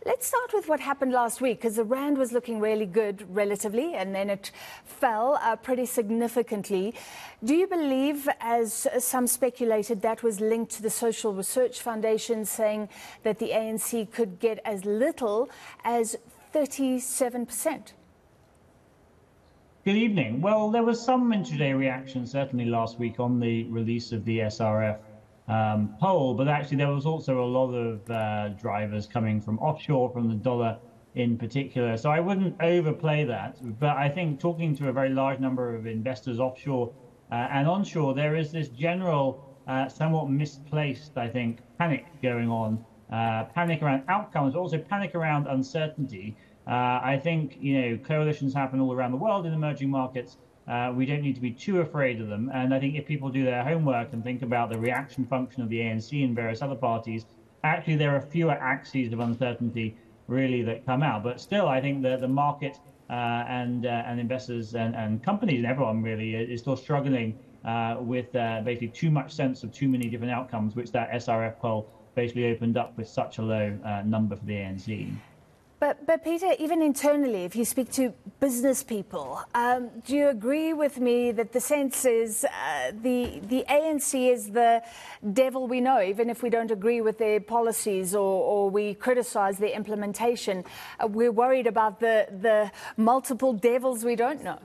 Let's start with what happened last week, because the rand was looking really good relatively, and then it fell pretty significantly. Do you believe, as some speculated, that was linked to the Social Research Foundation saying that the ANC could get as little as 37%? Good evening. Well, there was some intraday reaction certainly last week on the release of the SRF poll, but actually there was also a lot of drivers coming from offshore, from the dollar in particular. So I wouldn't overplay that. But I think talking to a very large number of investors offshore and onshore, there is this general, somewhat misplaced, I think, panic going on. Panic around outcomes, but also panic around uncertainty. I think, coalitions happen all around the world in emerging markets. We don't need to be too afraid of them. And I think if people do their homework and think about the reaction function of the ANC and various other parties, actually there are fewer axes of uncertainty really that come out. But still, I think that the market and investors and companies and everyone really is still struggling with basically too much sense of too many different outcomes, which that SRF poll basically opened up with such a low number for the ANC. But Peter, even internally, if you speak to business people, do you agree with me that the sense is the ANC is the devil we know, even if we don't agree with their policies or we criticize their implementation? We're worried about the multiple devils we don't know.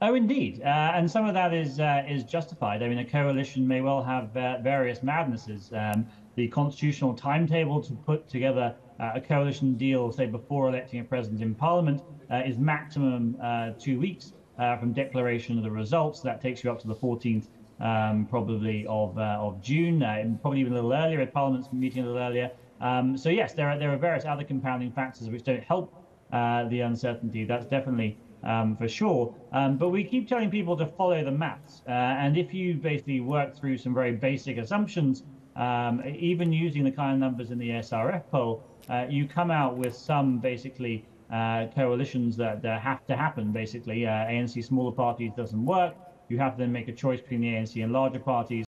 Oh, indeed. And some of that is justified. I mean, a coalition may well have various madnesses. The constitutional timetable to put together a coalition deal, say, before electing a president in Parliament, is maximum 2 weeks from declaration of the results. That takes you up to the 14th, probably, of June, probably even a little earlier, if Parliament's meeting a little earlier. So, yes, there are various other compounding factors which don't help the uncertainty. That's definitely for sure. But we keep telling people to follow the maths. And if you basically work through some very basic assumptions, even using the kind of numbers in the SRF poll, you come out with some basically coalitions that have to happen. Basically, ANC smaller parties doesn't work. You have to then make a choice between the ANC and larger parties.